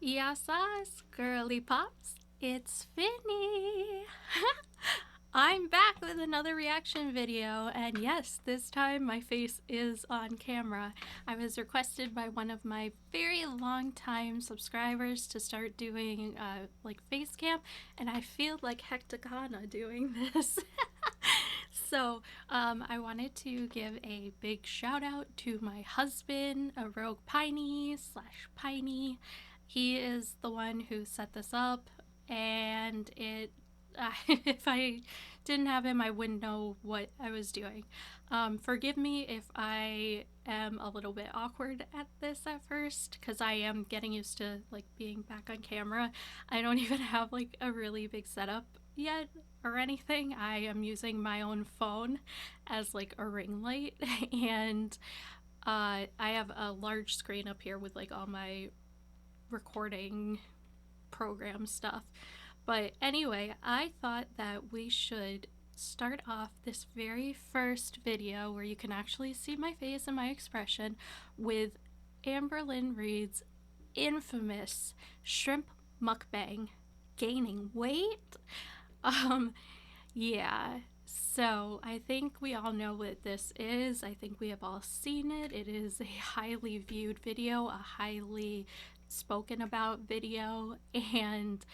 Gεια sauce, girly pops, it's Finny. I'm back with another reaction video, and yes, this time my face is on camera. I was requested by one of my very long time subscribers to start doing like face cam, and I feel like Hecticana doing this. So I wanted to give a big shout out to my husband, a rogue piney slash piney. He is the one who set this up, and if I didn't have him, I wouldn't know what I was doing. Forgive me if I am a little bit awkward at this at first, because I am getting used to like being back on camera. I don't even have like a really big setup yet or anything. I am using my own phone as like a ring light, and I have a large screen up here with like all my recording program stuff. But anyway, I thought that we should start off this very first video where you can actually see my face and my expression with Amberlynn Reid's infamous shrimp mukbang, gaining weight. Yeah, so I think we all know what this is. I think we have all seen it. It is a highly viewed video, a highly spoken about video, and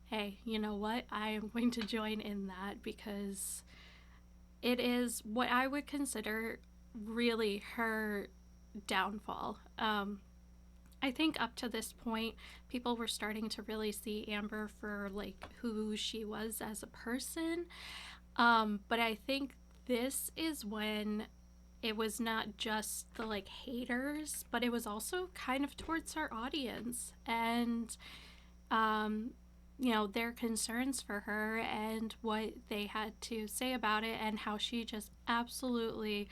hey, you know what? I am going to join in that because it is what I would consider really her downfall. I think up to this point, people were starting to really see Amber for like who she was as a person. But I think this is when it was not just the like haters, but it was also kind of towards our audience and, you know, their concerns for her and what they had to say about it and how she just absolutely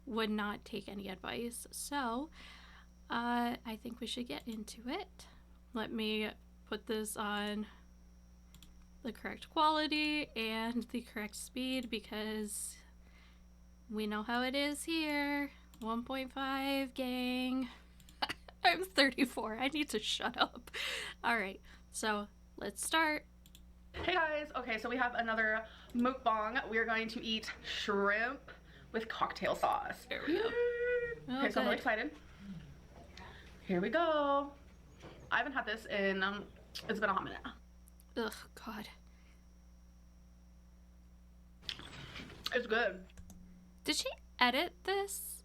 would not take any advice. So, I think we should get into it. Let me put this on the correct quality and the correct speed because we know how it is here. 1.5 gang. I'm 34. I need to shut up. Alright, so let's start. Hey guys, okay, so we have another mukbang. We are going to eat shrimp with cocktail sauce. There we go. Okay, so I'm really excited. Here we go. I haven't had this in, it's been a hot minute. Ugh, God. It's good. Did she edit this?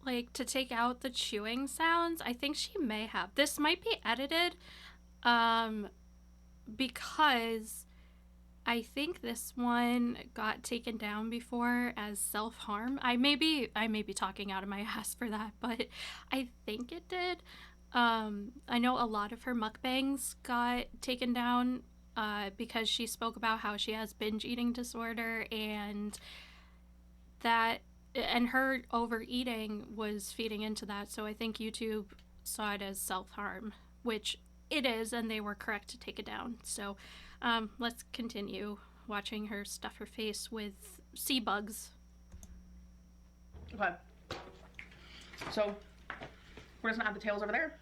Like, to take out the chewing sounds? I think she may have. This might be edited, because I think this one got taken down before as self-harm. I may be talking out of my ass for that, but I think it did. I know a lot of her mukbangs got taken down because she spoke about how she has binge eating disorder and her overeating was feeding into that. So I think YouTube saw it as self-harm, which it is, and they were correct to take it down. So let's continue watching her stuff her face with sea bugs. Okay. So we're just gonna add the tails over there.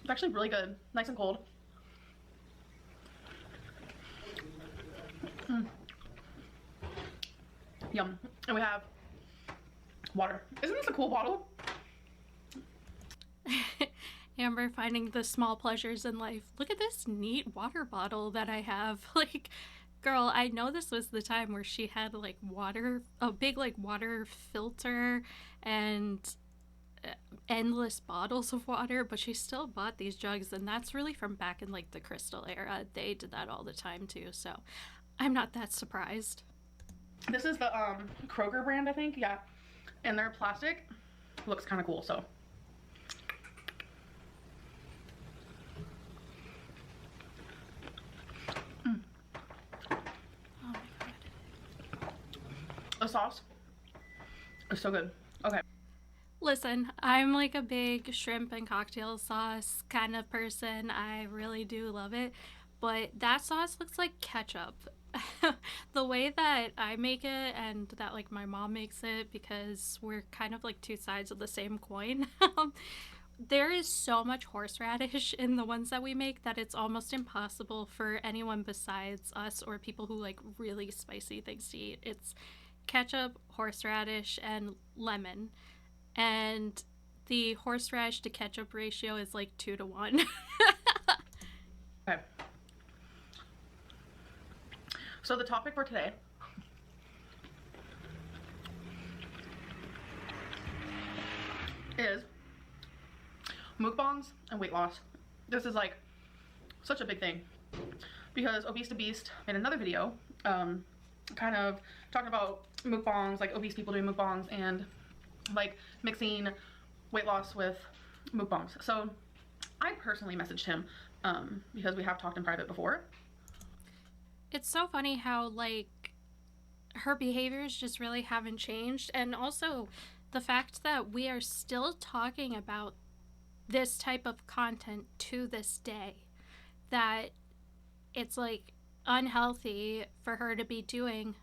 It's actually really good. Nice and cold. Yum. And we have water. Isn't this a cool bottle? Amber finding the small pleasures in life. Look at this neat water bottle that I have. Like, girl, I know this was the time where she had like water, a big like water filter and endless bottles of water, but she still bought these jugs, and that's really from back in like the Crystal era. They did that all the time too, so I'm not that surprised. This is the Kroger brand, I think. Yeah, and they're plastic. Looks kind of cool. So Oh my God. the sauce is so good. Okay. Listen, I'm like a big shrimp and cocktail sauce kind of person. I really do love it, but that sauce looks like ketchup. The way that I make it and that like my mom makes it, because we're kind of like two sides of the same coin, there is so much horseradish in the ones that we make that it's almost impossible for anyone besides us or people who like really spicy things to eat. It's ketchup, horseradish, and lemon. And the horseradish to ketchup ratio is like 2 to 1. Okay. So the topic for today is mukbangs and weight loss. This is like such a big thing because Obese to Beast made another video kind of talking about mukbangs, like obese people doing mukbangs and like mixing weight loss with mukbangs. So I personally messaged him because we have talked in private before. It's so funny how like her behaviors just really haven't changed, and also the fact that we are still talking about this type of content to this day, that it's like unhealthy for her to be doing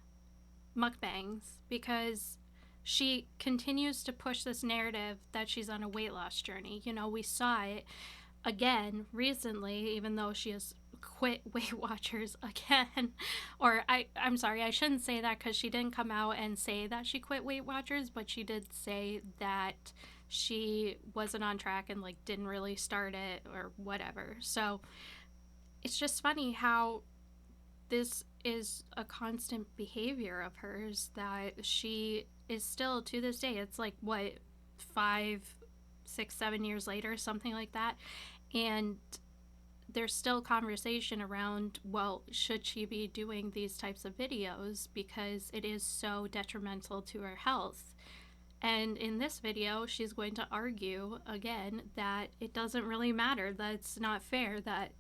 mukbangs because she continues to push this narrative that she's on a weight loss journey. You know, we saw it again recently, even though she has quit Weight Watchers again. Or I'm sorry, I shouldn't say that because she didn't come out and say that she quit Weight Watchers, but she did say that she wasn't on track and like didn't really start it or whatever. So it's just funny how this is a constant behavior of hers that she is still to this day. It's like what, 5, 6, 7 years later, something like that, and there's still conversation around, well, should she be doing these types of videos because it is so detrimental to her health. And in this video, she's going to argue again that it doesn't really matter, that it's not fair, that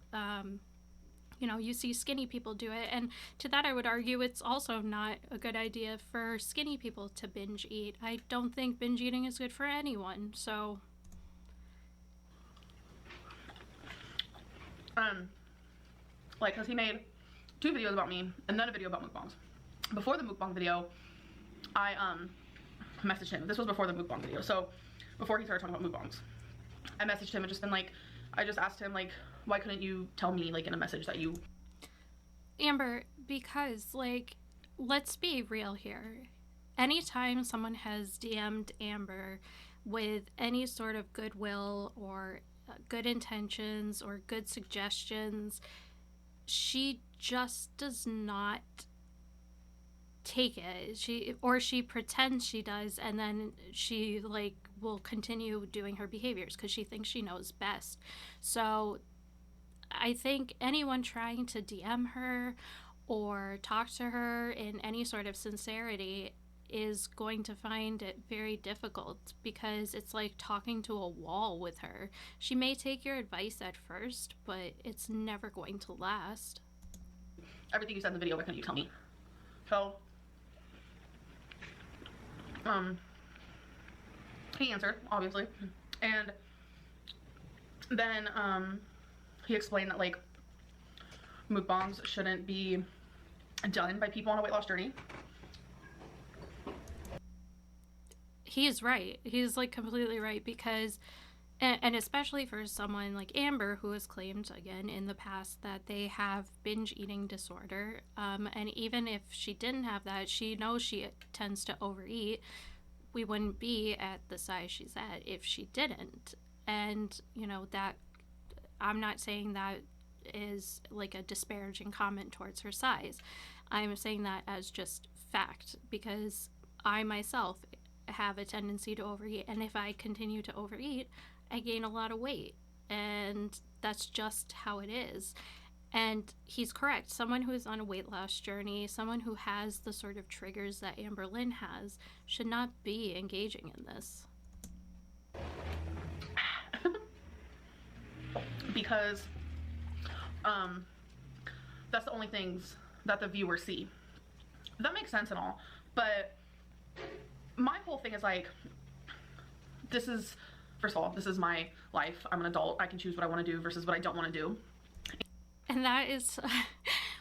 you know, you see skinny people do it. And to that I would argue it's also not a good idea for skinny people to binge eat. I don't think binge eating is good for anyone. So like, because he made 2 videos about me and then a video about mukbangs. Before the mukbang video, I messaged him. This was before the mukbang video, so before he started talking about mukbangs, I messaged him and just been like, I just asked him like, why couldn't you tell me like in a message that you... Amber, because like, let's be real here. Anytime someone has DM'd Amber with any sort of goodwill or good intentions or good suggestions, she just does not take it. She pretends she does, and then she like will continue doing her behaviors because she thinks she knows best. So I think anyone trying to DM her or talk to her in any sort of sincerity is going to find it very difficult because it's like talking to a wall with her. She may take your advice at first, but it's never going to last. Everything you said in the video, why couldn't you tell me? So, he answered, obviously, and then, he explained that, like, mukbangs shouldn't be done by people on a weight loss journey. He's right. He's like completely right because, and especially for someone like Amber who has claimed again in the past that they have binge eating disorder, and even if she didn't have that, she knows she tends to overeat. We wouldn't be at the size she's at if she didn't. And you know, that I'm not saying that is like a disparaging comment towards her size. I'm saying that as just fact because I myself have a tendency to overeat, and if I continue to overeat, I gain a lot of weight, and that's just how it is. And he's correct. Someone who is on a weight loss journey, someone who has the sort of triggers that Amberlynn has, should not be engaging in this. Because that's the only things that the viewers see. That makes sense and all, but my whole thing is like, this is, first of all, this is my life. I'm an adult. I can choose what I want to do versus what I don't want to do. And that is,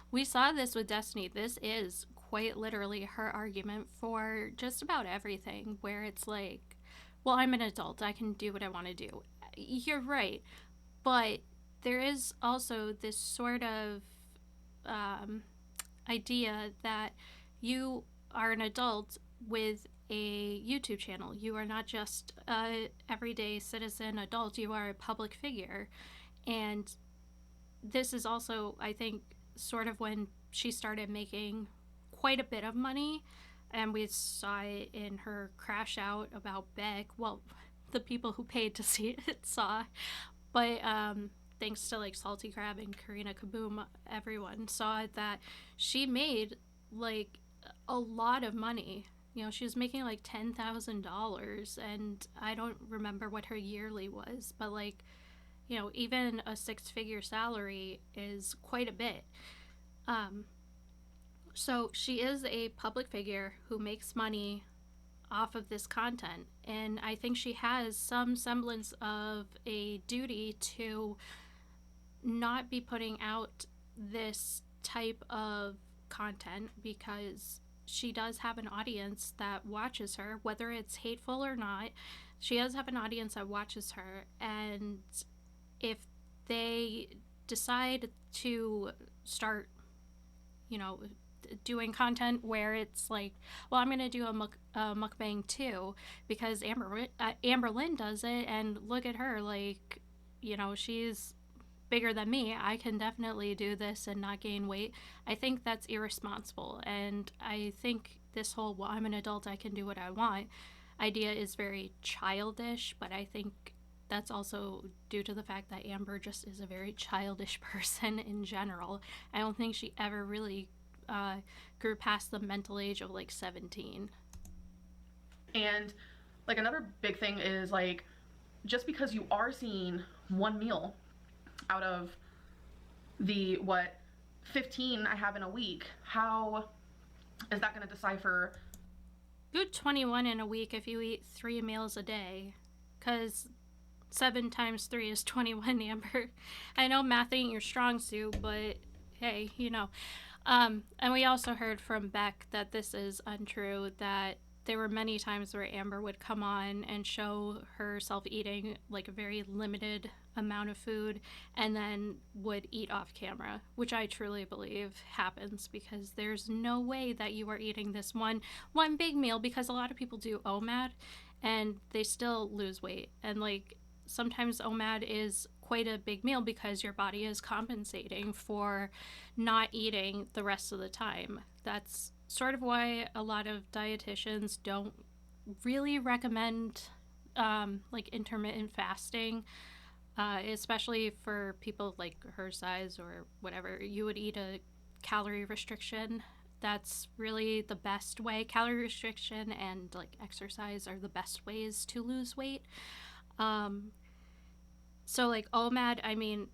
we saw this with Destiny. This is quite literally her argument for just about everything, where it's like, well, I'm an adult. I can do what I want to do. you're right. But there is also this sort of um, idea that you are an adult with a YouTube channel. You are not just a everyday citizen adult, you are a public figure. And this is also, I think, sort of when she started making quite a bit of money. And we saw it in her crash out about Beck. Well, the people who paid to see it saw. But thanks to like Salty Crab and Karina Kaboom, everyone saw that she made like a lot of money. You know, she was making like $10,000, and I don't remember what her yearly was, but like, you know, even a six-figure salary is quite a bit. Um, so she is a public figure who makes money off of this content, and I think she has some semblance of a duty to not be putting out this type of content, because she does have an audience that watches her, whether it's hateful or not. She does have an audience that watches her, and if they decide to start, you know, doing content where it's like, well, I'm going to do a mukbang too because Amberlynn does it, and look at her, like, you know, she's bigger than me. I can definitely do this and not gain weight. I think that's irresponsible, and I think this whole, well, I'm an adult, I can do what I want idea is very childish, but I think that's also due to the fact that Amber just is a very childish person in general. I don't think she ever really grew past the mental age of like 17. And like another big thing is like, just because you are seeing one meal out of the 15 I have in a week, how is that going to decipher? You 21 in a week if you eat 3 meals a day, because 7 times 3 is 21, Amber. I know math ain't your strong suit, but hey, you know. And we also heard from Beck that this is untrue, that there were many times where Amber would come on and show herself eating like a very limited amount of food and then would eat off camera, which I truly believe happens, because there's no way that you are eating this one big meal, because a lot of people do OMAD and they still lose weight. And like sometimes OMAD is quite a big meal because your body is compensating for not eating the rest of the time. That's sort of why a lot of dietitians don't really recommend like intermittent fasting, especially for people like her size or whatever. You would eat a calorie restriction. That's really the best way. Calorie restriction and like exercise are the best ways to lose weight. So like OMAD, I mean,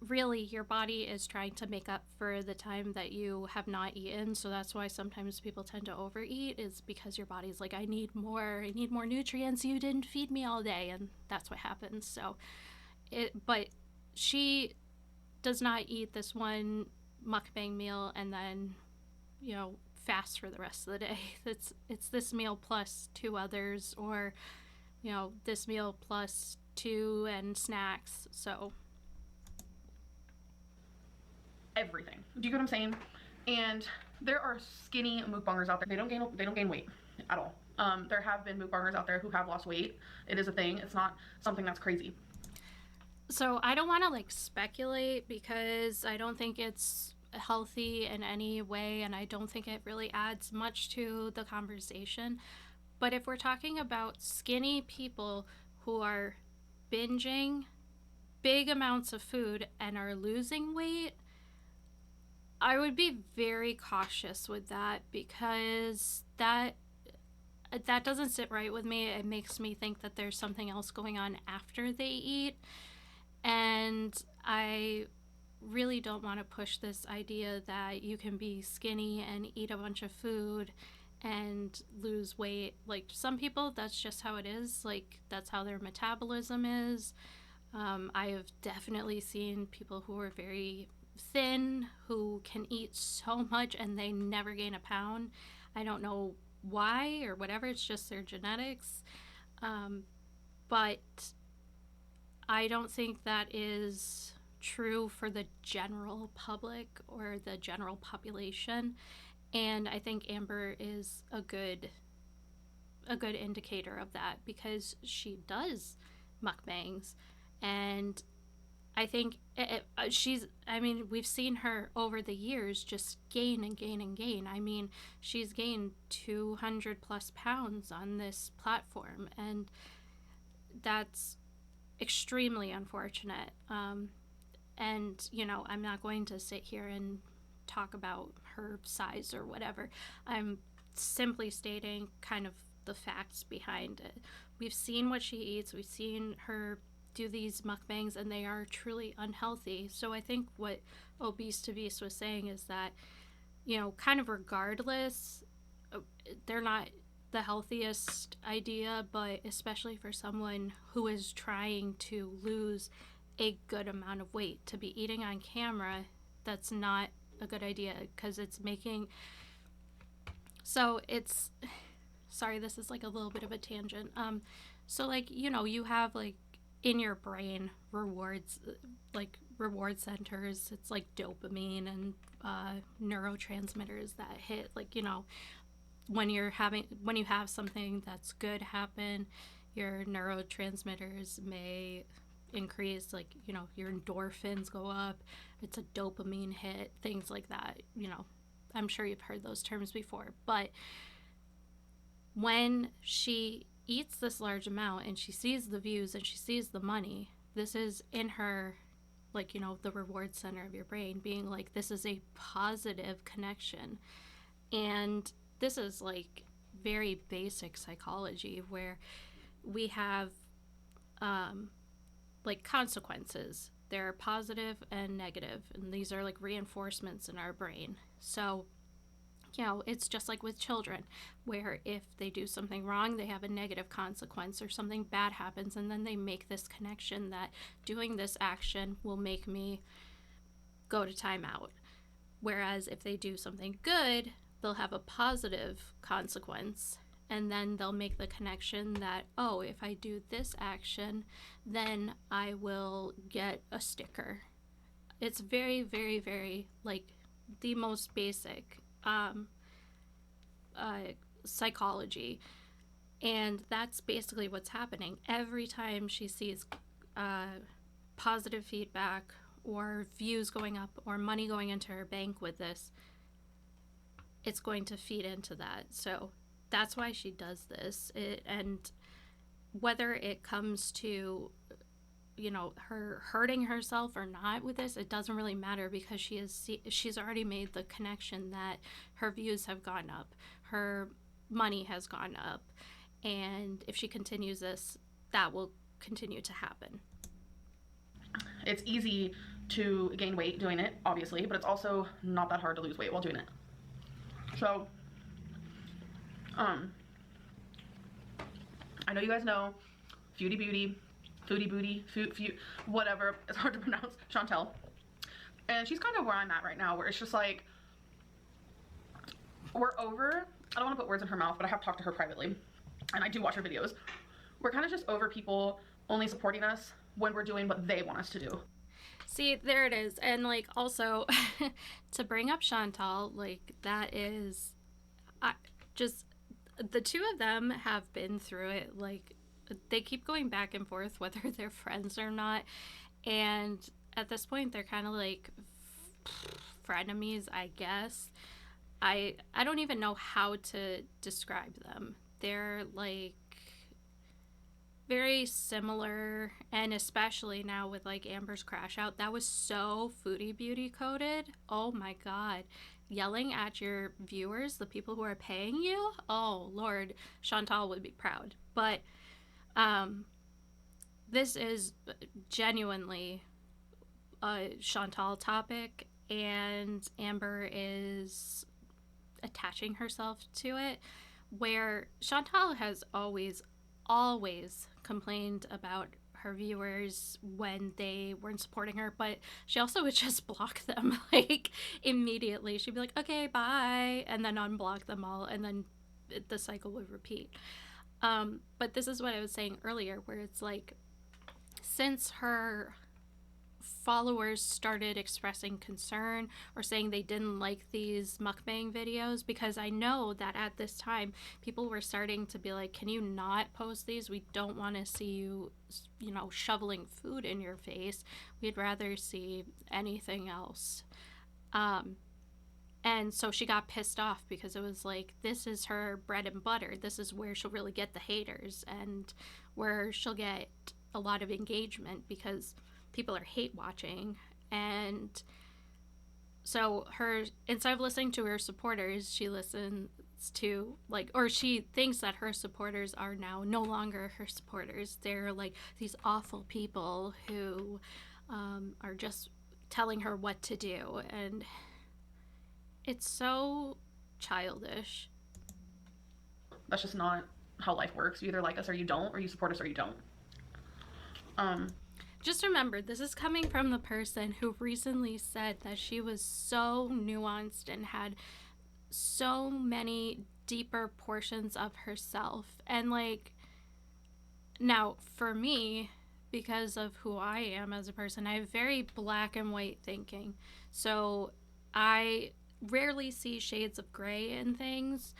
really your body is trying to make up for the time that you have not eaten. So that's why sometimes people tend to overeat, is because your body's like, I need more nutrients, you didn't feed me all day, and that's what happens. So but she does not eat this one mukbang meal and then, you know, fast for the rest of the day. It's this meal plus 2 others, or, you know, this meal plus 2 and snacks. So Everything. Do you get what I'm saying? And there are skinny mukbangers out there. They don't gain weight at all. There have been mukbangers out there who have lost weight. It is a thing. It's not something that's crazy. So I don't want to like speculate, because I don't think it's healthy in any way, and I don't think it really adds much to the conversation. But if we're talking about skinny people who are binging big amounts of food and are losing weight, I would be very cautious with that, because that doesn't sit right with me. It makes me think that there's something else going on after they eat. And I really don't want to push this idea that you can be skinny and eat a bunch of food and lose weight. Like, some people, that's just how it is. Like, that's how their metabolism is. I have definitely seen people who are very thin who can eat so much and they never gain a pound. I don't know why or whatever. It's just their genetics. But I don't think that is true for the general public or the general population. And I think Amber is a good indicator of that because she does mukbangs, and I think we've seen her over the years just gain and gain and gain. I mean, she's gained 200 plus pounds on this platform, and that's extremely unfortunate. And, I'm not going to sit here and talk about her size or whatever. I'm simply stating kind of the facts behind it. We've seen what she eats, we've seen her do these mukbangs, and they are truly unhealthy. So I think what Obese to Beast was saying is that, kind of regardless, they're not the healthiest idea, but especially for someone who is trying to lose a good amount of weight, to be eating on camera, that's not a good idea because it's making. So it's. Sorry, this is like a little bit of a tangent. So like, you have like in your brain rewards, like reward centers. It's like dopamine and neurotransmitters that hit, like, when you have something that's good happen, your neurotransmitters may increase, like, your endorphins go up, it's a dopamine hit, things like that. I'm sure you've heard those terms before, but when she eats this large amount and she sees the views and she sees the money, this is in her, like, the reward center of your brain being like, this is a positive connection. And this is like very basic psychology where we have like consequences. There are positive and negative, and these are like reinforcements in our brain. So it's just like with children, where if they do something wrong, they have a negative consequence, or something bad happens, and then they make this connection that doing this action will make me go to timeout. Whereas if they do something good, they'll have a positive consequence, and then they'll make the connection that, oh, if I do this action, then I will get a sticker. It's very, very, very, like, the most basic psychology, and that's basically what's happening every time she sees positive feedback or views going up or money going into her bank with this. It's going to feed into that. So that's why she does this. And whether it comes to her hurting herself or not with this, it doesn't really matter, because she's already made the connection that her views have gone up, her money has gone up, and if she continues this, that will continue to happen. It's easy to gain weight doing it, obviously, but it's also not that hard to lose weight while doing it. So I know you guys know Foodie Beauty, whatever, it's hard to pronounce, Chantel. And she's kind of where I'm at right now, where it's just like, we're over, I don't want to put words in her mouth, but I have talked to her privately, and I do watch her videos. We're kind of just over people only supporting us when we're doing what they want us to do. See, there it is. And like, also to bring up Chantal, like, that is, just the two of them have been through it. Like, they keep going back and forth whether they're friends or not, and at this point they're kind of like frenemies, I guess. I don't even know how to describe them. They're like very similar, and especially now with like Amber's crash out, that was so Foodie Beauty coded. Oh my god, yelling at your viewers, the people who are paying you. Oh Lord, Chantal would be proud. But this is genuinely a Chantal topic, and Amber is attaching herself to it, where Chantal has always complained about her viewers when they weren't supporting her, but she also would just block them like immediately. She'd be like, okay, bye, and then unblock them all, and then the cycle would repeat. But this is what I was saying earlier, where it's like, since her followers started expressing concern or saying they didn't like these mukbang videos, because I know that at this time people were starting to be like, can you not post these? We don't want to see you, you know, shoveling food in your face. We'd rather see anything else. And so she got pissed off because it was like, this is her bread and butter. This is where she'll really get the haters and where she'll get a lot of engagement, because people are hate watching. And so her, instead of listening to her supporters, she listens to, like, or she thinks that her supporters are now no longer her supporters. They're like these awful people who are just telling her what to do. And it's so childish. That's just not how life works. You either like us or you don't, or you support us or you don't. Just remember, this is coming from the person who recently said that she was so nuanced and had so many deeper portions of herself. And like, now for me, because of who I am as a person, I have very black and white thinking. So I rarely see shades of gray in things.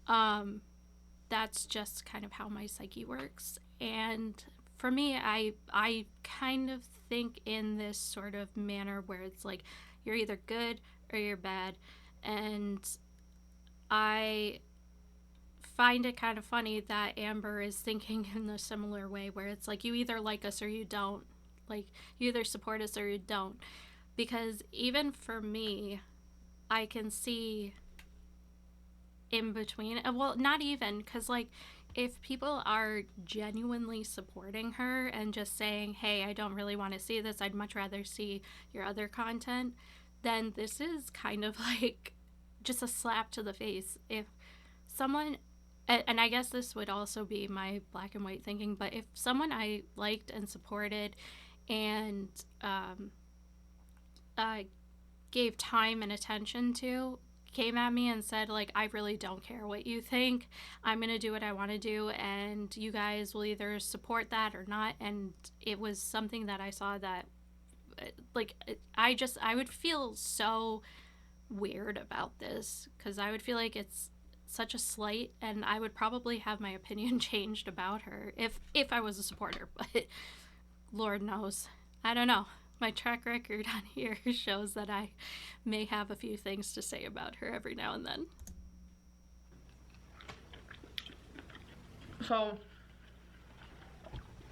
That's just kind of how my psyche works. And for me, I kind of think in this sort of manner where it's like, you're either good or you're bad. And I find it kind of funny that Amber is thinking in a similar way, where it's like, you either like us or you don't. Like, you either support us or you don't. Because even for me, I can see in between. Well, not even, because like, if people are genuinely supporting her and just saying, hey, I don't really want to see this, I'd much rather see your other content, then this is kind of like just a slap to the face. If someone, and I guess this would also be my black and white thinking, but if someone I liked and supported and gave time and attention to came at me and said, like, I really don't care what you think, I'm gonna do what I want to do, and you guys will either support that or not. And it was something that I saw that, like, I would feel so weird about this, because I would feel like it's such a slight, and I would probably have my opinion changed about her if I was a supporter. But Lord knows, I don't know. My track record on here shows that I may have a few things to say about her every now and then. So,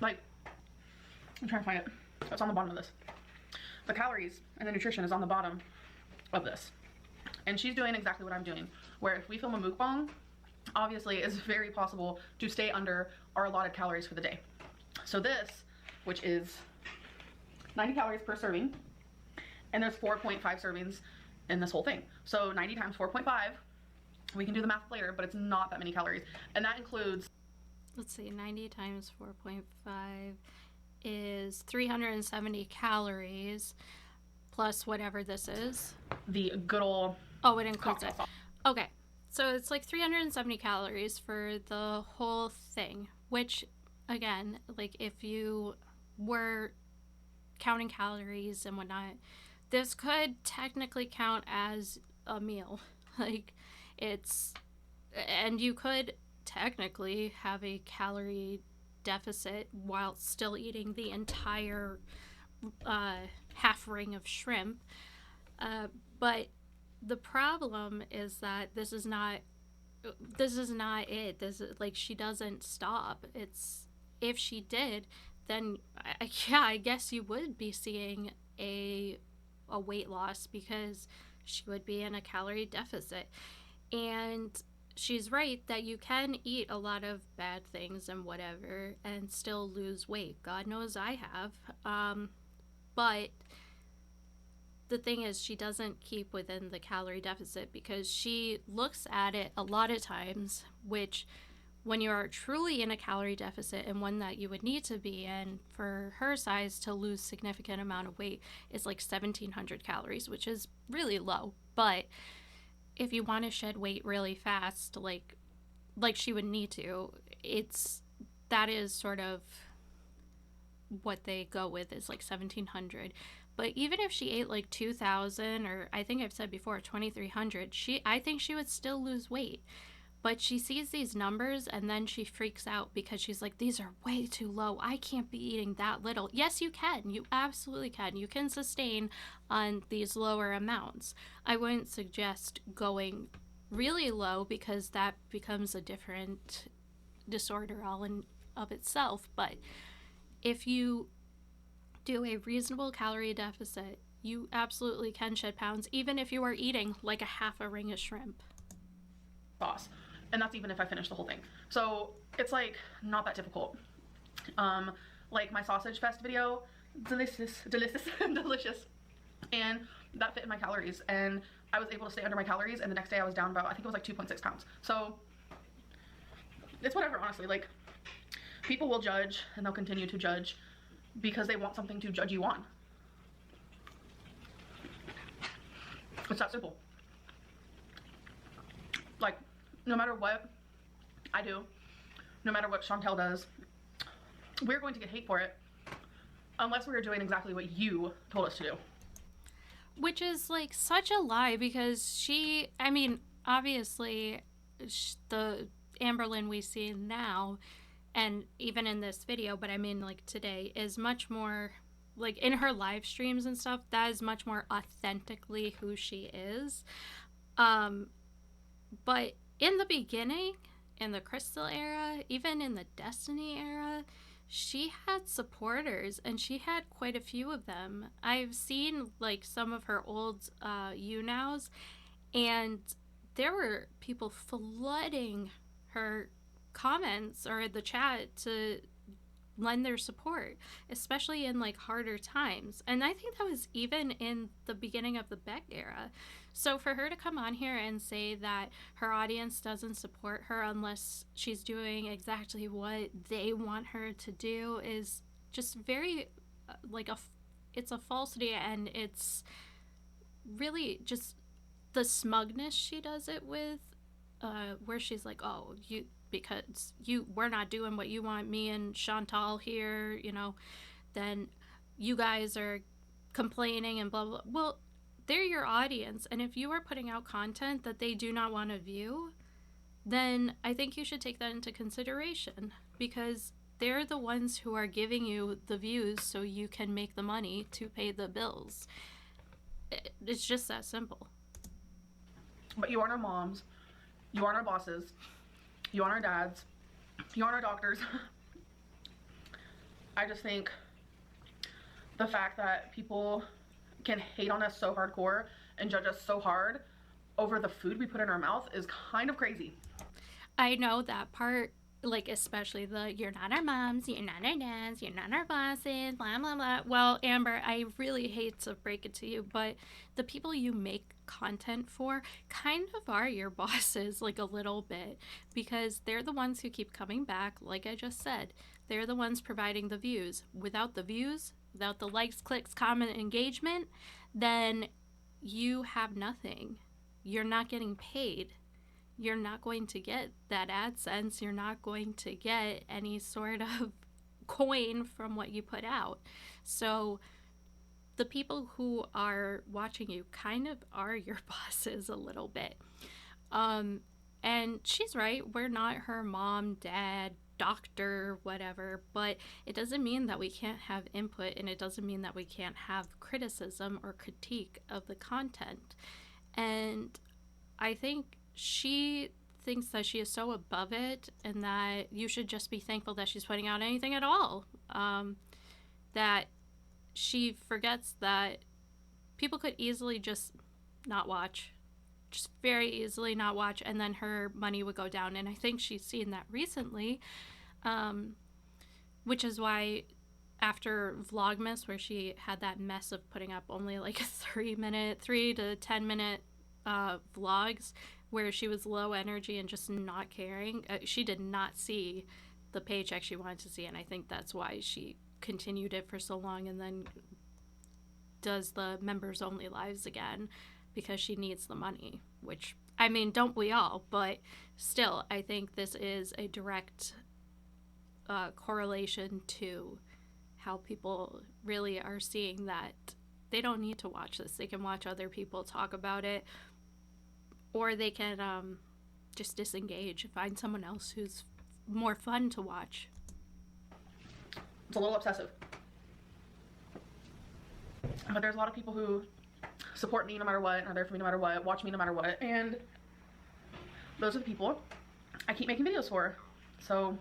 like, I'm trying to find it. It's on the bottom of this. The calories and the nutrition is on the bottom of this. And she's doing exactly what I'm doing, where if we film a mukbang, obviously it's very possible to stay under our allotted calories for the day. So this, which is 90 calories per serving, and there's 4.5 servings in this whole thing. So 90 times 4.5, we can do the math later, but it's not that many calories. And that includes, let's see, 90 times 4.5 is 370 calories, plus whatever this is. the good old... Oh, it includes it. Okay, so it's like 370 calories for the whole thing, which, again, like, if you were counting calories and whatnot, this could technically count as a meal. Like, it's, and you could technically have a calorie deficit while still eating the entire half ring of shrimp. But the problem is that this is not it. This is, like, she doesn't stop. It's, if she did, then yeah, I guess you would be seeing a weight loss, because she would be in a calorie deficit. And she's right that you can eat a lot of bad things and whatever and still lose weight. God knows I have. But the thing is, she doesn't keep within the calorie deficit, because she looks at it a lot of times, which, when you are truly in a calorie deficit, and one that you would need to be in for her size to lose significant amount of weight, is like 1,700 calories, which is really low. But if you want to shed weight really fast, like she would need to, that is sort of what they go with is like 1,700. But even if she ate like 2,000, or I think I've said before 2,300, I think she would still lose weight. But she sees these numbers and then she freaks out because she's like, these are way too low. I can't be eating that little. Yes, you can. You absolutely can. You can sustain on these lower amounts. I wouldn't suggest going really low because that becomes a different disorder all in of itself. But if you do a reasonable calorie deficit, you absolutely can shed pounds, even if you are eating like a half a ring of shrimp. Sauce. And that's even if I finish the whole thing. So it's like not that difficult. Like my sausage fest video, delicious, delicious, delicious. And that fit in my calories. And I was able to stay under my calories. And the next day I was down about, I think it was like 2.6 pounds. So it's whatever, honestly. Like, people will judge and they'll continue to judge because they want something to judge you on. It's that simple. Like, no matter what I do, no matter what Chantel does, we're going to get hate for it unless we're doing exactly what you told us to do. Which is like such a lie because I mean, obviously, the Amberlynn we see now, and even in this video, but I mean, like today, is much more, like in her live streams and stuff, that is much more authentically who she is. But in the beginning, in the Crystal era, even in the Destiny era, she had supporters and she had quite a few of them. I've seen like some of her old YouNows, and there were people flooding her comments or the chat to lend their support, especially in like harder times. And I think that was even in the beginning of the Beck era. So for her to come on here and say that her audience doesn't support her unless she's doing exactly what they want her to do is just very like it's a falsity, and it's really just the smugness she does it with, where she's like, oh, we're not doing what you want, me and Chantal here, then you guys are complaining and blah blah. Well, they're your audience, and if you are putting out content that they do not want to view, then I think you should take that into consideration, because they're the ones who are giving you the views so you can make the money to pay the bills. It's just that simple. But you aren't our moms, you aren't our bosses, you aren't our dads, you aren't our doctors. I just think the fact that people can hate on us so hardcore and judge us so hard over the food we put in our mouth is kind of crazy. I know that part, like especially the you're not our moms, you're not our dads, you're not our bosses, blah blah blah. Well, Amber, I really hate to break it to you, but the people you make content for kind of are your bosses, like a little bit, because they're the ones who keep coming back. Like I just said, they're the ones providing the views. Without the views, without the likes, clicks, comment, engagement, then you have nothing. You're not getting paid. You're not going to get that AdSense. You're not going to get any sort of coin from what you put out. So the people who are watching you kind of are your bosses a little bit. And she's right. We're not her mom, dad, doctor, whatever, but it doesn't mean that we can't have input, and it doesn't mean that we can't have criticism or critique of the content. And I think she thinks that she is so above it, and that you should just be thankful that she's putting out anything at all. That she forgets that people could easily just not watch, just very easily not watch, and then her money would go down. And I think she's seen that recently, which is why after Vlogmas, where she had that mess of putting up only like 3 to 10 minute vlogs where she was low energy and just not caring, she did not see the paycheck she wanted to see. And I think that's why she continued it for so long and then does the members only lives again, because she needs the money, which, I mean, don't we all? But still, I think this is a direct correlation to how people really are seeing that they don't need to watch this. They can watch other people talk about it, or they can just disengage and find someone else who's more fun to watch. It's a little obsessive. But there's a lot of people who support me no matter what, are there for me no matter what, watch me no matter what, and those are the people I keep making videos for. So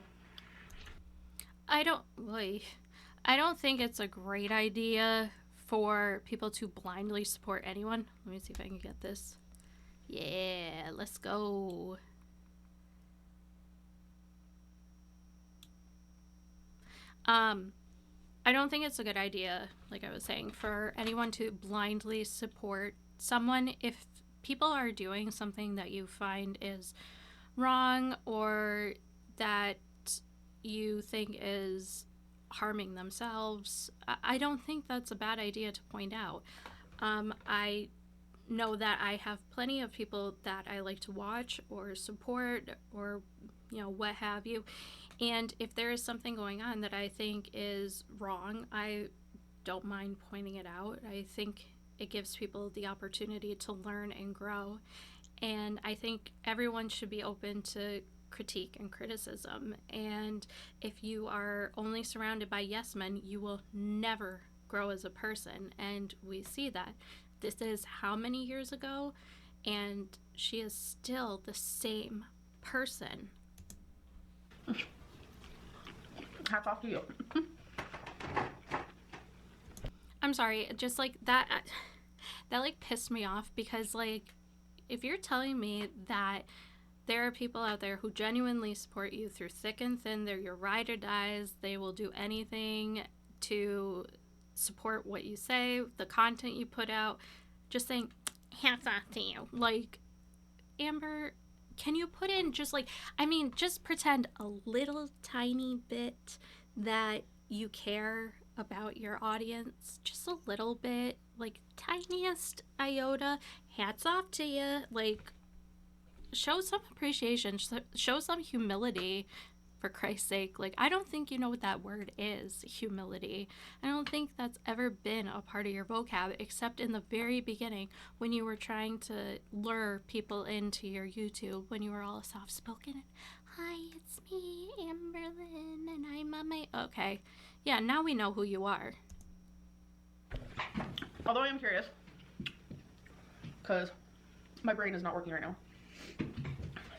I don't think it's a great idea for people to blindly support anyone. Let me see if I can get this. Yeah, let's go. I don't think it's a good idea, like I was saying, for anyone to blindly support someone. If people are doing something that you find is wrong or that you think is harming themselves, I don't think that's a bad idea to point out. I know that I have plenty of people that I like to watch or support or, you know, what have you. And if there is something going on that I think is wrong, I don't mind pointing it out. I think it gives people the opportunity to learn and grow. And I think everyone should be open to critique and criticism. And if you are only surrounded by yes men, you will never grow as a person. And we see that. This is how many years ago? And she is still the same person. hats off to you. I'm sorry, just like that like pissed me off, because like if you're telling me that there are people out there who genuinely support you through thick and thin, they're your ride or dies, they will do anything to support what you say, the content you put out, just saying hats off to you. Like, Amber, can you put in just like, I mean, just pretend a little tiny bit that you care about your audience, just a little bit, like tiniest iota. Hats off to you. Like, show some appreciation, show some humility, for Christ's sake. Like, I don't think you know what that word is, humility. I don't think that's ever been a part of your vocab, except in the very beginning when you were trying to lure people into your YouTube, when you were all soft-spoken. Hi, it's me, Amberlynn, and I'm on my... Okay. Yeah, now we know who you are. Although I am curious, because my brain is not working right now.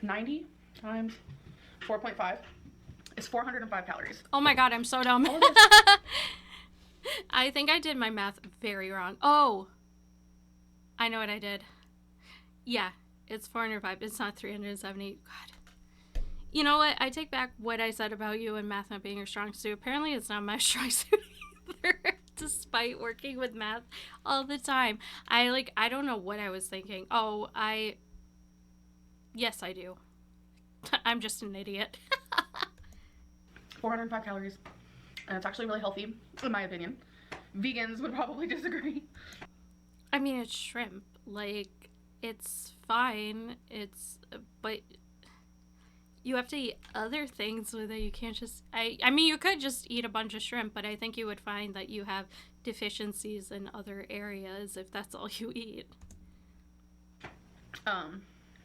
90 times 4.5 is 405 calories. Oh my god, I'm so dumb. I think I did my math very wrong. Oh, I know what I did. Yeah, it's 405. It's not 370. God. You know what? I take back what I said about you and math not being your strong suit. Apparently it's not my strong suit either, despite working with math all the time. I don't know what I was thinking. Oh, yes, I do. I'm just an idiot. 405 calories. And it's actually really healthy, in my opinion. Vegans would probably disagree. I mean, it's shrimp. Like, it's fine. But you have to eat other things with it. You can't just... I mean, you could just eat a bunch of shrimp, but I think you would find that you have deficiencies in other areas if that's all you eat.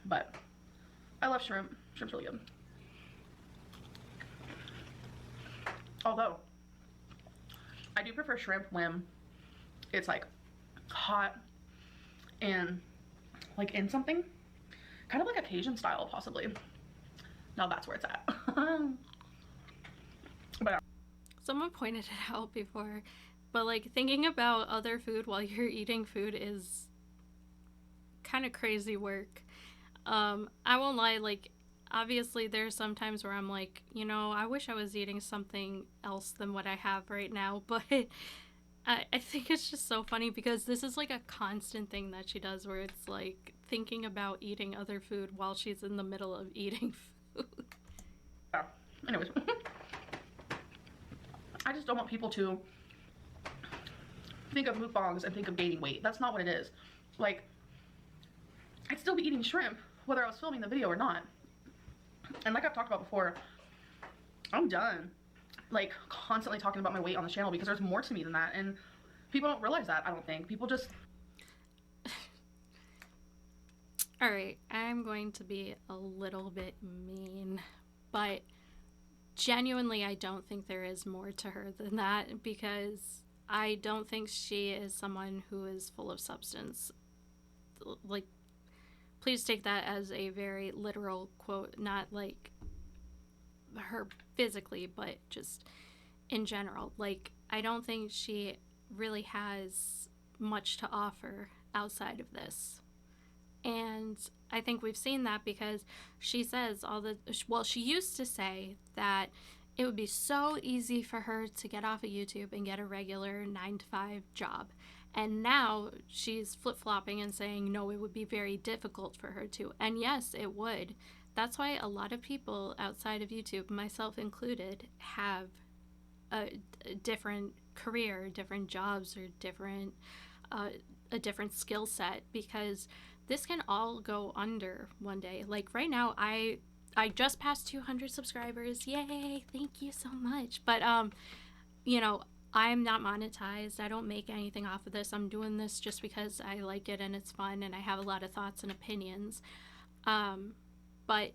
But I love shrimp. Shrimp's really good. Although, I do prefer shrimp when it's like hot and like in something. Kind of like a Cajun style, possibly. Now that's where it's at. But someone pointed it out before, but like thinking about other food while you're eating food is kind of crazy work. I won't lie, like, obviously there's some times where I'm like, you know, I wish I was eating something else than what I have right now, but I think it's just so funny because this is like a constant thing that she does, where it's like thinking about eating other food while she's in the middle of eating food. Yeah. Anyways. I just don't want people to think of mukbangs and think of gaining weight. That's not what it is. Like, I'd still be eating shrimp whether I was filming the video or not. And like I've talked about before, I'm done like constantly talking about my weight on the channel, because there's more to me than that, and people don't realize that. I don't think people just All right, I'm going to be a little bit mean, but genuinely, I don't think there is more to her than that, because I don't think she is someone who is full of substance. Like, please take that as a very literal quote, not like her physically, but just in general. Like, I don't think she really has much to offer outside of this. And I think we've seen that because she says she used to say that it would be so easy for her to get off of YouTube and get a regular 9 to 5 job. And now she's flip-flopping and saying, no, it would be very difficult for her to. And yes, it would. That's why a lot of people outside of YouTube, myself included, have a different career, different jobs, or a different skill set, because this can all go under one day. Like right now, I just passed 200 subscribers. Yay! Thank you so much. But you know, I'm not monetized. I don't make anything off of this. I'm doing this just because I like it and it's fun and I have a lot of thoughts and opinions. But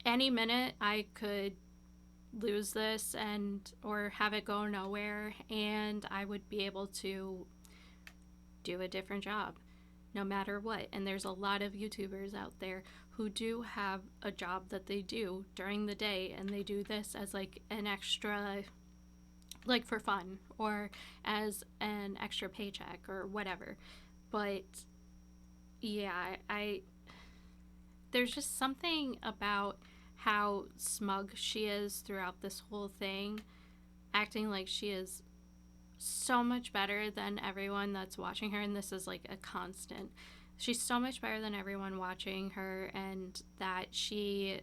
any minute I could lose this or have it go nowhere, and I would be able to do a different job no matter what. And there's a lot of YouTubers out there who do have a job that they do during the day, and they do this as like an extra, like for fun, or as an extra paycheck or whatever. But yeah, there's just something about how smug she is throughout this whole thing, acting like she is so much better than everyone that's watching her, and this is like a constant. She's so much better than everyone watching her, and that she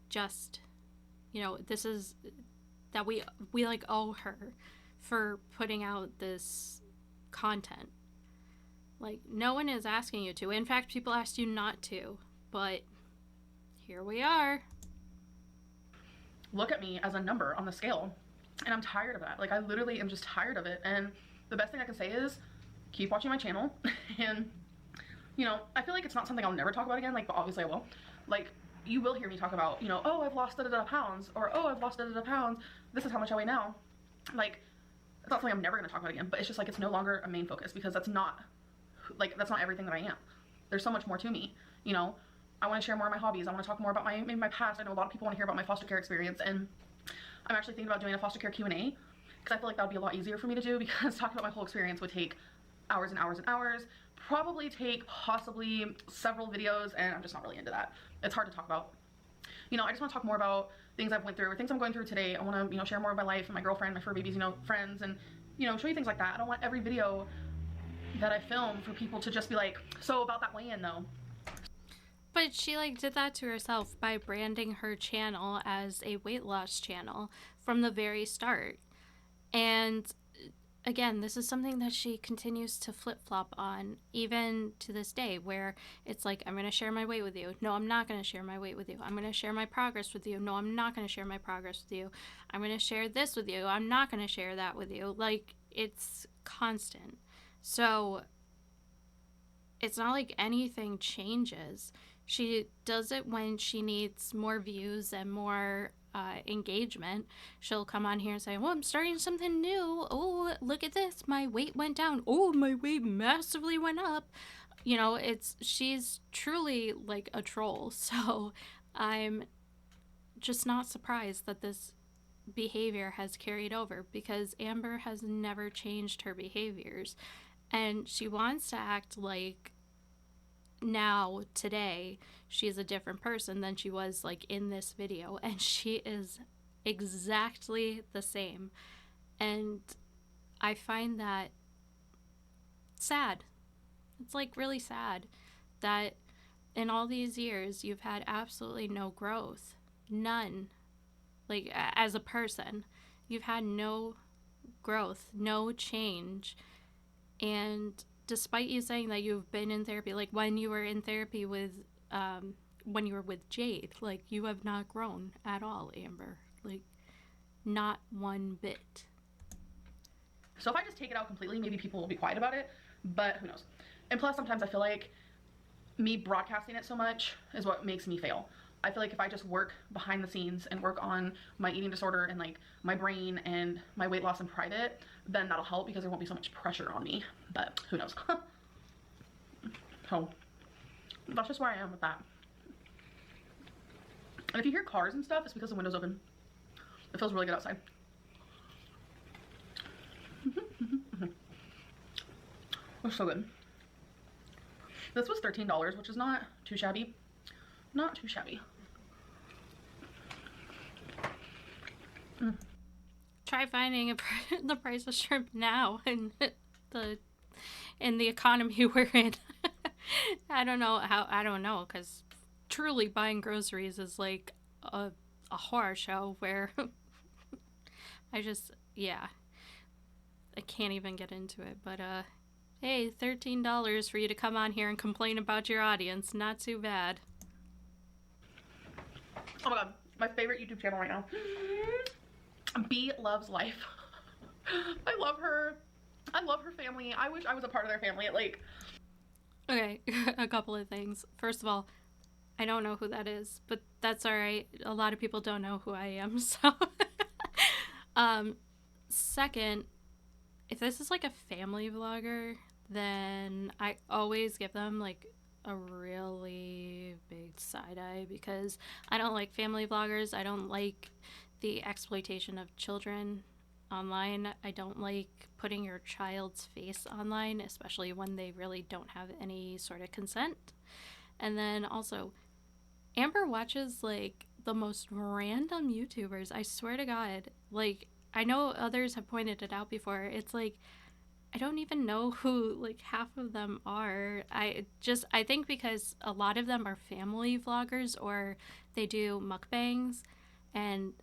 just, this is that we like owe her for putting out this content. Like, no one is asking you to. In fact, people asked you not to, but here we are. Look at me as a number on the scale, and I'm tired of that. Like, I literally am just tired of it. And the best thing I can say is keep watching my channel. And I feel like it's not something I'll never talk about again, like, but obviously I will. Like, you will hear me talk about, oh, I've lost da-da-da pounds, or oh, I've lost da-da-da pounds, this is how much I weigh now. Like, it's not something I'm never going to talk about again, but it's just like, it's no longer a main focus, because that's not everything that I am. There's so much more to me. I want to share more of my hobbies. I want to talk more about maybe my past. I know a lot of people want to hear about my foster care experience, and I'm actually thinking about doing a foster care Q&A, because I feel like that would be a lot easier for me to do, because talking about my whole experience would take hours and hours and hours, probably take possibly several videos, and I'm just not really into that. It's hard to talk about. I just want to talk more about things I've went through, things I'm going through today. I want to, share more of my life and my girlfriend, my fur babies, friends, and, show you things like that. I don't want every video that I film for people to just be like, so about that weigh-in though. But she did that to herself by branding her channel as a weight loss channel from the very start. And again, this is something that she continues to flip-flop on even to this day, where it's like, I'm going to share my weight with you. No, I'm not going to share my weight with you. I'm going to share my progress with you. No, I'm not going to share my progress with you. I'm going to share this with you. I'm not going to share that with you. Like, it's constant. So it's not like anything changes. She does it when she needs more views and more engagement. She'll come on here and say, well, I'm starting something new. Oh, look at this. My weight went down. Oh, my weight massively went up. She's truly like a troll. So I'm just not surprised that this behavior has carried over, because Amber has never changed her behaviors. And she wants to act like now, today, she's a different person than she was like in this video, and she is exactly the same. And I find that sad. It's like really sad that in all these years you've had absolutely no growth. None. Like, as a person, you've had no growth, no change. And despite you saying that you've been in therapy, like when you were in therapy with, when you were with Jade, like, you have not grown at all, Amber. Like, Not one bit. So if I just take it out completely, maybe people will be quiet about it, but who knows. And plus, sometimes I feel like me broadcasting it so much is what makes me fail. I feel like if I just work behind the scenes and work on my eating disorder and like my brain and my weight loss in private, then that'll help because there won't be so much pressure on me, but who knows. So that's just where I am with that. And if you hear cars and stuff, it's because the window's open. It feels really good outside. It's so good. This was $13, which is not too shabby. Not too shabby. Try finding the price of shrimp now in the economy we're in. I don't know, because truly buying groceries is like a horror show where I can't even get into it. But hey, $13 for you to come on here and complain about your audience. Not too bad. Oh my god, my favorite YouTube channel right now. B loves life. I love her. I love her family. I wish I was a part of their family. Okay, a couple of things. First of all, I don't know who that is, but that's all right. A lot of people don't know who I am, so. Second, if this is like a family vlogger, then I always give them like a really big side eye because I don't like family vloggers. I don't like the exploitation of children online. I don't like putting your child's face online, especially when they really don't have any sort of consent. And then also, Amber watches like the most random YouTubers. I swear to God. Like, I know others have pointed it out before. It's like, I don't even know who like half of them are. I think because a lot of them are family vloggers or they do mukbangs, and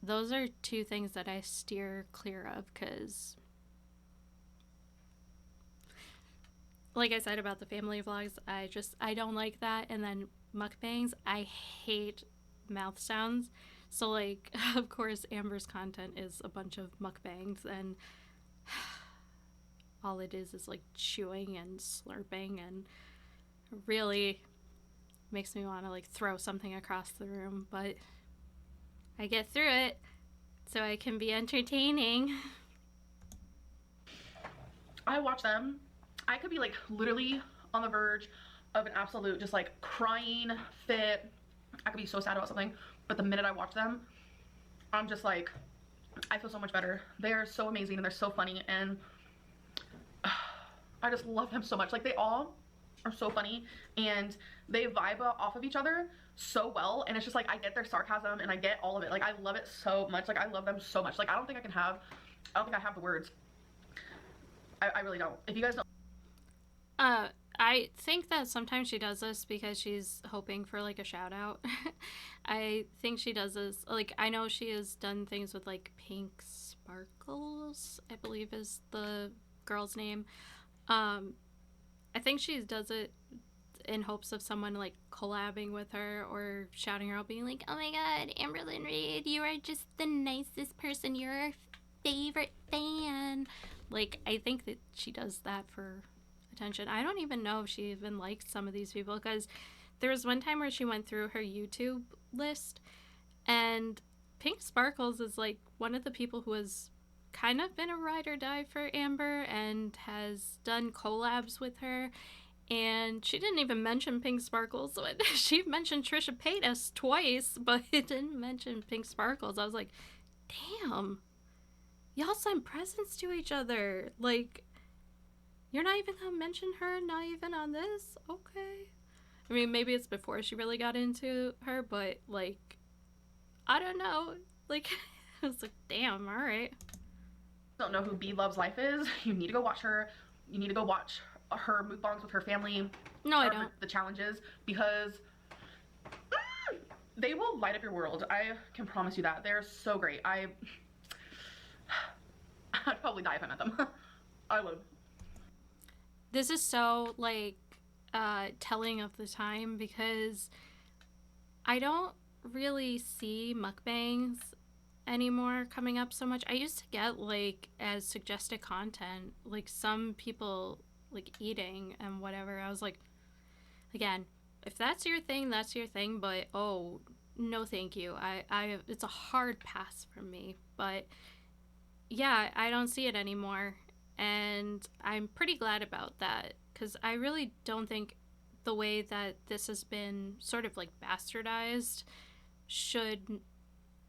those are two things that I steer clear of because, like I said about the family vlogs, I don't like that. And then mukbangs, I hate mouth sounds. So like, of course, Amber's content is a bunch of mukbangs, and all it is like chewing and slurping, and really makes me want to like throw something across the room, but I get through it so I can be entertaining. I watch them. I could be like literally on the verge of an absolute just like crying fit. I could be so sad about something, but the minute I watch them, I'm just like, I feel so much better. They are so amazing and they're so funny, and I just love them so much. Like, they all are so funny and they vibe off of each other so well, and it's just like I get their sarcasm and I get all of it. Like, I love it so much. Like, I love them so much. Like, I don't think I have the words. I really don't. If you guys don't. I think that sometimes she does this because she's hoping for like a shout out. I think she does this, like, I know she has done things with like Pink Sparkles, I believe is the girl's name. I think she does it in hopes of someone like collabing with her or shouting her out, being like, oh my god, Amberlynn Reid, you are just the nicest person, you're our favorite fan. Like, I think that she does that for attention. I don't even know if she even likes some of these people, because there was one time where she went through her YouTube list, and Pink Sparkles is like one of the people who has kind of been a ride or die for Amber and has done collabs with her. And she didn't even mention Pink Sparkles. She mentioned Trisha Paytas twice, but it didn't mention Pink Sparkles. I was like, damn, y'all send presents to each other. Like, you're not even gonna mention her, not even on this? Okay. I mean, maybe it's before she really got into her, but like, I don't know. Like, I was like, damn, all right. Don't know who B Loves Life is, you need to go watch her. You need to go watch her mukbangs with her family. No, I don't. The challenges, because they will light up your world. I can promise you that. They're so great. I'd probably die if I met them. I would. This is so like telling of the time, because I don't really see mukbangs anymore coming up so much. I used to get like as suggested content, like some people like eating and whatever. I was like, again, if that's your thing, that's your thing, but oh, no thank you. I it's a hard pass for me. But yeah, I don't see it anymore. And I'm pretty glad about that because I really don't think the way that this has been sort of like bastardized should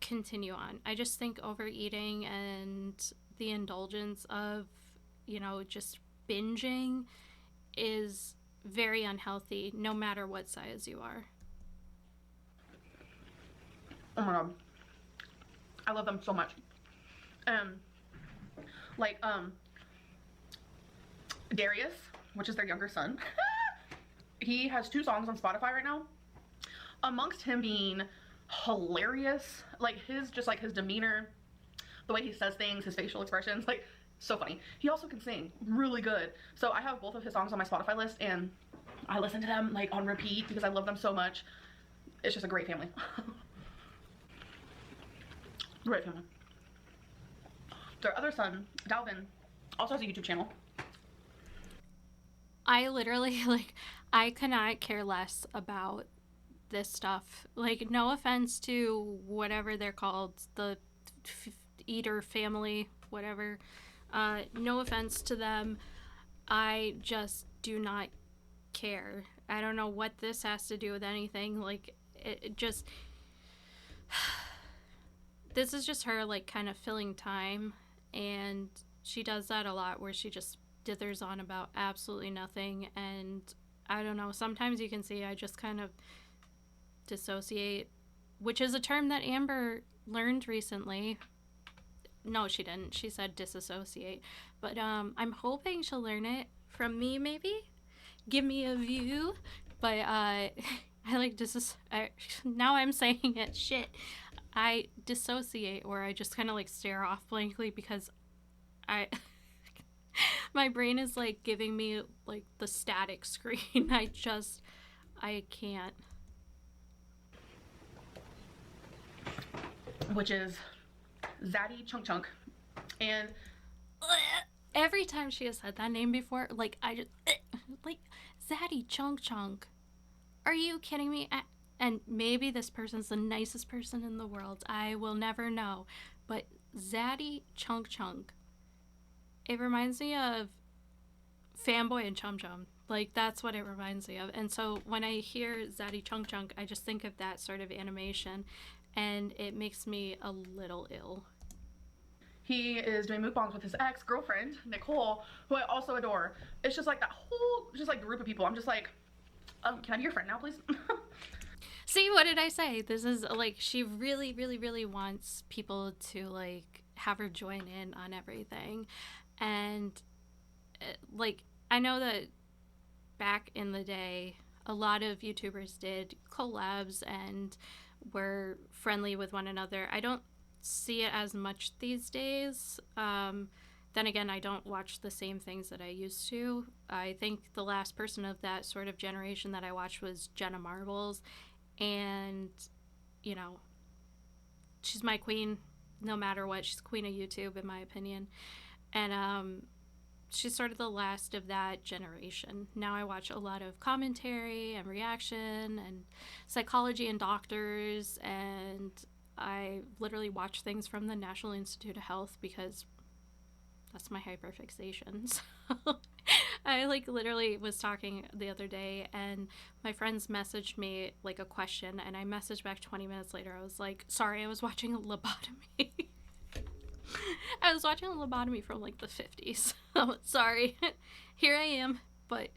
continue on. I just think overeating and the indulgence of, just binging is very unhealthy no matter what size you are. Oh my god. I love them so much. Like, Darius, which is their younger son, he has 2 songs on Spotify right now. Amongst him being hilarious, like his demeanor, the way he says things, his facial expressions, like so funny. He also can sing really good. So I have both of his songs on my Spotify list and I listen to them like on repeat because I love them so much. It's just a great family. Great family. Their other son, Dalvin, also has a YouTube channel. I literally, like, I cannot care less about this stuff. Like, no offense to whatever they're called, the eater family, whatever. No offense to them. I just do not care. I don't know what this has to do with anything. Like, it just. This is just her, like, kind of filling time. And she does that a lot where she just dithers on about absolutely nothing. And I don't know. Sometimes you can see I just kind of dissociate, which is a term that Amber learned recently. No, she didn't. She said disassociate. But I'm hoping she'll learn it from me, maybe. Give me a view. But I like now I'm saying it. Shit. I dissociate, or I just kind of like stare off blankly because my brain is like giving me like the static screen. I can't. Which is Zaddy Chunk Chunk. And every time she has said that name before, like I just like Zaddy Chunk Chunk. Are you kidding me? And maybe this person's the nicest person in the world. I will never know. But Zaddy Chunk Chunk, it reminds me of Fanboy and Chum Chum. Like, that's what it reminds me of. And so when I hear Zaddy Chunk Chunk, I just think of that sort of animation. And it makes me a little ill. He is doing mukbangs with his ex-girlfriend, Nicole, who I also adore. It's just like that whole, just like group of people. I'm just like, can I be your friend now, please? See, what did I say? This is like, she really, really, really wants people to like have her join in on everything. And like, I know that back in the day, a lot of YouTubers did collabs and were friendly with one another. I don't see it as much these days. Then again, I don't watch the same things that I used to. I think the last person of that sort of generation that I watched was Jenna Marbles. And, she's my queen no matter what. She's queen of YouTube, in my opinion. And she's sort of the last of that generation. Now I watch a lot of commentary and reaction and psychology and doctors. And I literally watch things from the National Institute of Health because that's my hyperfixation. So I like literally was talking the other day and my friends messaged me like a question and I messaged back 20 minutes later. I was like, sorry, I was watching a lobotomy. I was watching a lobotomy from like the 50s. So, sorry. Here I am. But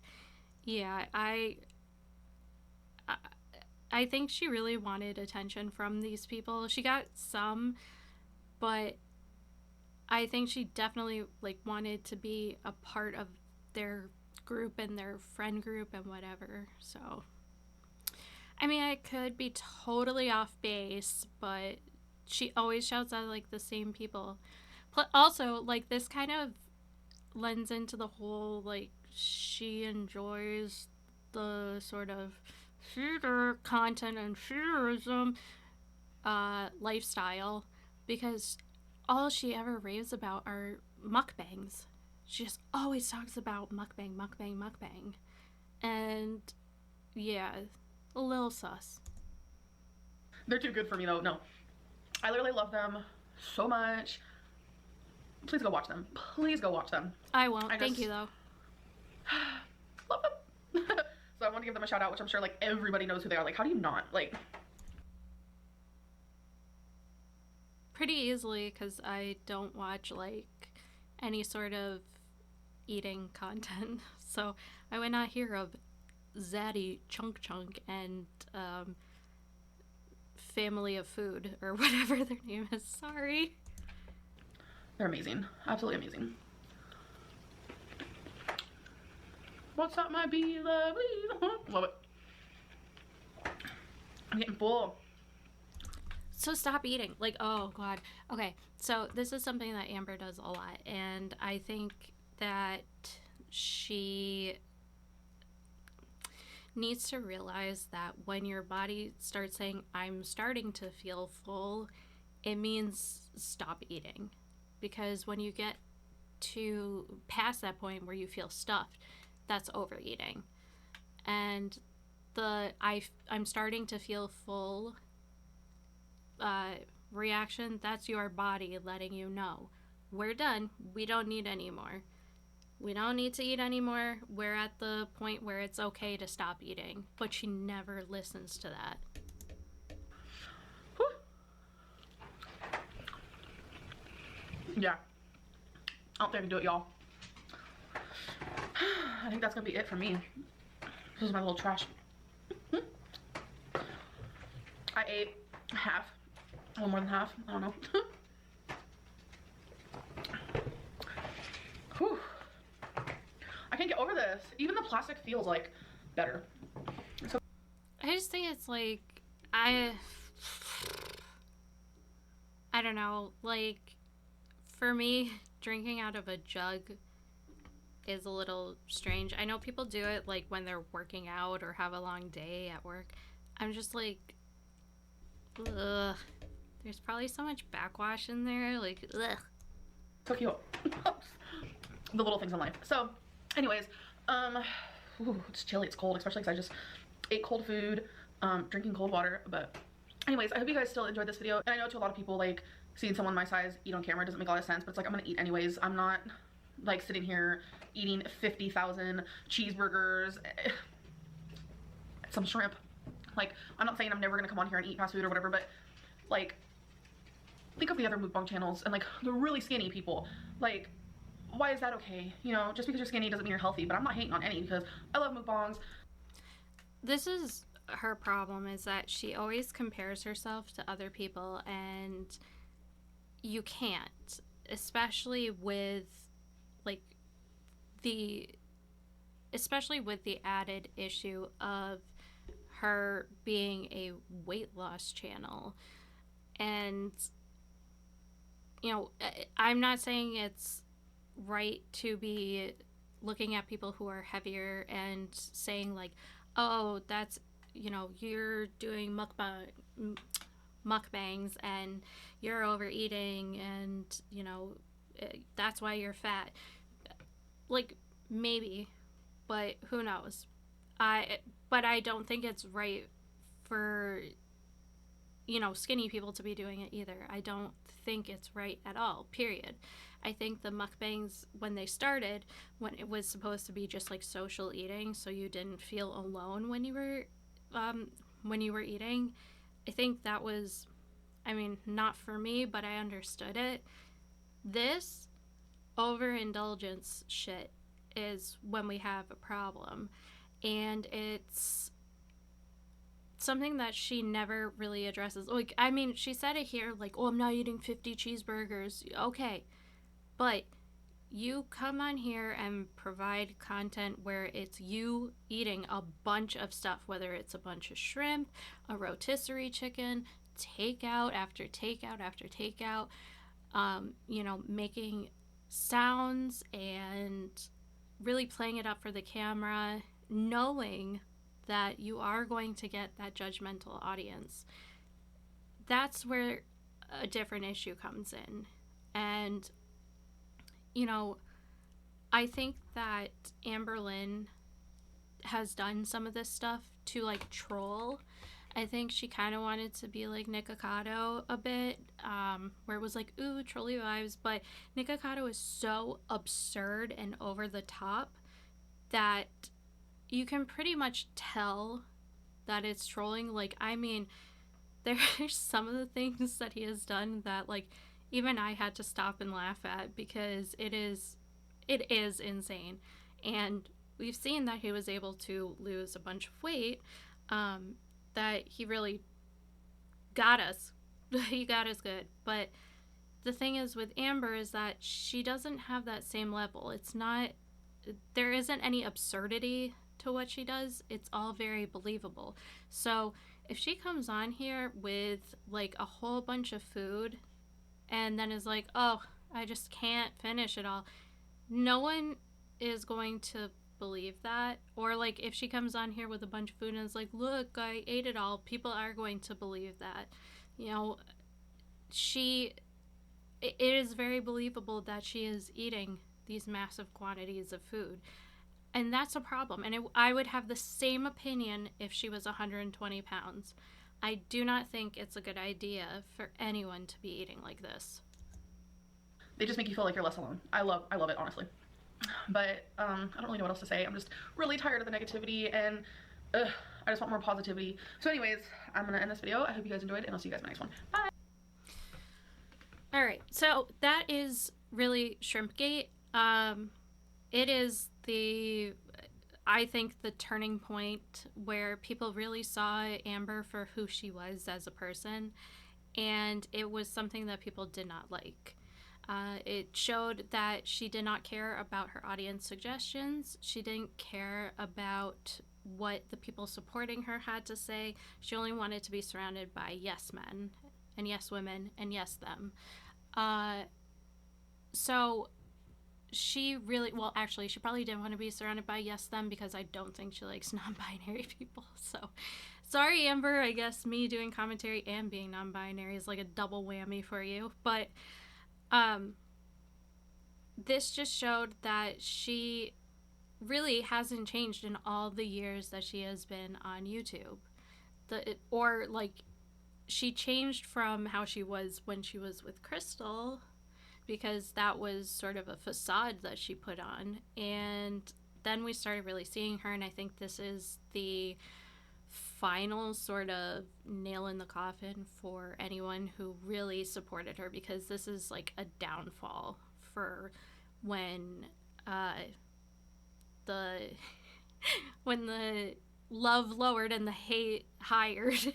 yeah, I think she really wanted attention from these people. She got some, but I think she definitely like wanted to be a part of their group and their friend group and whatever. So I mean, I could be totally off base, but she always shouts out like the same people. Also, like, this kind of lends into the whole like she enjoys the sort of theater content and theaterism lifestyle, because all she ever raves about are mukbangs. She just always talks about mukbang, mukbang, mukbang. And yeah, a little sus. They're too good for me though. No. I literally love them so much. Please go watch them. Please go watch them. I won't. Thank you though. Love them. So I want to give them a shout out, which I'm sure like everybody knows who they are. Like, how do you not? Like, pretty easily, because I don't watch like any sort of eating content. So I would not hear of Zaddy Chunk Chunk and Family of Food or whatever their name is. Sorry. they're amazing. Absolutely amazing. What's up, my bee lovely? Love it. I'm getting full. So stop eating. Like, oh god. Okay, so this is something that Amber does a lot, and I think that she needs to realize that when your body starts saying, I'm starting to feel full, it means stop eating. Because when you get to past that point where you feel stuffed, that's overeating. And I'm starting to feel full reaction, that's your body letting you know, we're done, we don't need any more. We don't need to eat anymore. We're at the point where it's okay to stop eating. But she never listens to that. Whew. Yeah. I don't think I can do it, y'all. I think that's gonna be it for me. This is my little trash. I ate half. A little more than half. I don't know. Whew. I can't get over this. Even the plastic feels like better. So I just think it's like, I don't know, like, for me, drinking out of a jug is a little strange. I know people do it like when they're working out or have a long day at work. I'm just like, ugh. There's probably so much backwash in there, like, ugh. so cute. The little things in life. So, anyways, ooh, it's chilly, it's cold, especially because I just ate cold food, drinking cold water. But anyways, I hope you guys still enjoyed this video. And I know to a lot of people, like, seeing someone my size eat on camera doesn't make a lot of sense, but it's like, I'm gonna eat anyways. I'm not like sitting here eating 50,000 cheeseburgers, some shrimp. Like, I'm not saying I'm never gonna come on here and eat fast food or whatever, but like, think of the other mukbang channels and like the really skinny people. Like, why is that okay? You know, just because you're skinny doesn't mean you're healthy, but I'm not hating on any because I love mukbangs. This is her problem, is that she always compares herself to other people, and you can't, especially with like the added issue of her being a weight loss channel. And you know, I'm not saying it's right to be looking at people who are heavier and saying like, oh, that's, you know, you're doing mukbangs and you're overeating and, you know, that's why you're fat. Like, maybe, but who knows? But I don't think it's right for, you know, skinny people to be doing it either. I don't think it's right at all, period. I think the mukbangs, when they started, when it was supposed to be just like social eating, so you didn't feel alone when you were eating, I think that was, I mean, not for me, but I understood it. This overindulgence shit is when we have a problem, and it's something that she never really addresses. Like, I mean, she said it here, like, oh, I'm not eating 50 cheeseburgers. Okay, but you come on here and provide content where it's you eating a bunch of stuff, whether it's a bunch of shrimp, a rotisserie chicken, takeout after takeout after takeout, you know, making sounds and really playing it up for the camera, knowing that you are going to get that judgmental audience. That's where a different issue comes in. And, you know, I think that Amberlynn has done some of this stuff to like troll. I think she kind of wanted to be like Nikocado a bit, where it was like, ooh, trolly vibes. But Nikocado is so absurd and over the top that you can pretty much tell that it's trolling. Like, I mean, there's some of the things that he has done that like even I had to stop and laugh at because it is insane. And we've seen that he was able to lose a bunch of weight, that he really got us. He got us good. But the thing is with Amber is that she doesn't have that same level. It's not, there isn't any absurdity to what she does. It's all very believable. So if she comes on here with like a whole bunch of food and then is like, oh, I just can't finish it all, no one is going to believe that. Or like if she comes on here with a bunch of food and is like, look, I ate it all, people are going to believe that. You know, it is very believable that she is eating these massive quantities of food. And that's a problem. And I would have the same opinion if she was 120 pounds. I do not think it's a good idea for anyone to be eating like this. They just make you feel like you're less alone. I love it, honestly. But I don't really know what else to say. I'm just really tired of the negativity, and I just want more positivity. So anyways, I'm gonna end this video. I hope you guys enjoyed, and I'll see you guys in the next one. Bye. Alright, so that is really Shrimpgate. It is I think the turning point where people really saw Amber for who she was as a person, and it was something that people did not like. It showed that she did not care about her audience suggestions. She didn't care about what the people supporting her had to say. She only wanted to be surrounded by yes men and yes women and yes them. So she really, well, actually, she probably didn't want to be surrounded by yes them because I don't think she likes non-binary people. So sorry, Amber. I guess me doing commentary and being non-binary is like a double whammy for you. But this just showed that she really hasn't changed in all the years that she has been on YouTube. She changed from how she was when she was with Crystal, because that was sort of a facade that she put on. And then we started really seeing her, and I think this is the final sort of nail in the coffin for anyone who really supported her, because this is like a downfall for when when the love lowered and the hate hired.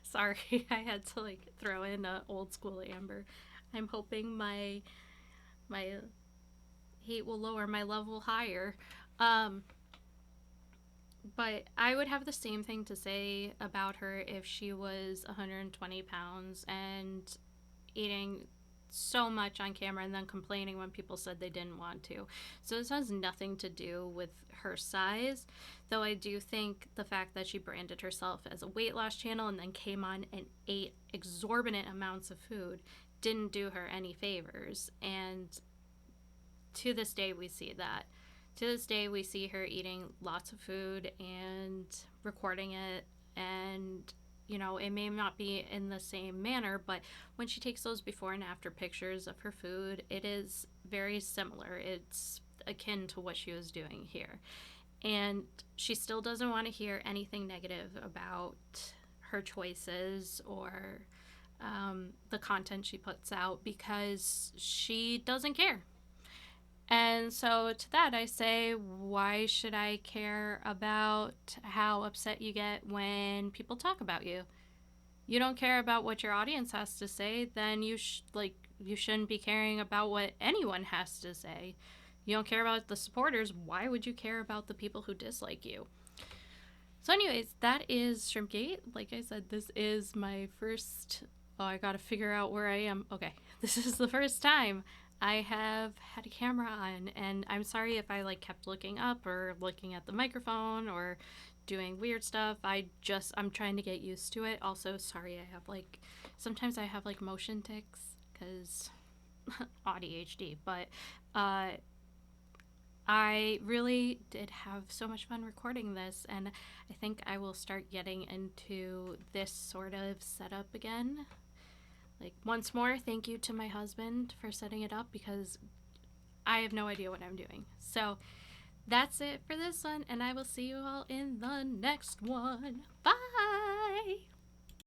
Sorry, I had to like throw in a old school Amber. I'm hoping my hate will lower, my love will higher. But I would have the same thing to say about her if she was 120 pounds and eating so much on camera and then complaining when people said they didn't want to. So this has nothing to do with her size, though I do think the fact that she branded herself as a weight loss channel and then came on and ate exorbitant amounts of food didn't do her any favors. And to this day we see that. To this day we see her eating lots of food and recording it, and you know, it may not be in the same manner, but when she takes those before and after pictures of her food, it is very similar. It's akin to what she was doing here. And she still doesn't want to hear anything negative about her choices or the content she puts out, because she doesn't care. And so to that I say, why should I care about how upset you get when people talk about you? You don't care about what your audience has to say, then you shouldn't be caring about what anyone has to say. You don't care about the supporters, why would you care about the people who dislike you? So anyways, that is Shrimpgate. Like I said, this is my first... Oh, I gotta figure out where I am. Okay, this is the first time I have had a camera on, and I'm sorry if I like kept looking up or looking at the microphone or doing weird stuff. I'm trying to get used to it. Also, sorry I have like sometimes I have like motion tics because ADHD, but I really did have so much fun recording this, and I think I will start getting into this sort of setup again. Like, once more, thank you to my husband for setting it up because I have no idea what I'm doing. So that's it for this one, and I will see you all in the next one. Bye!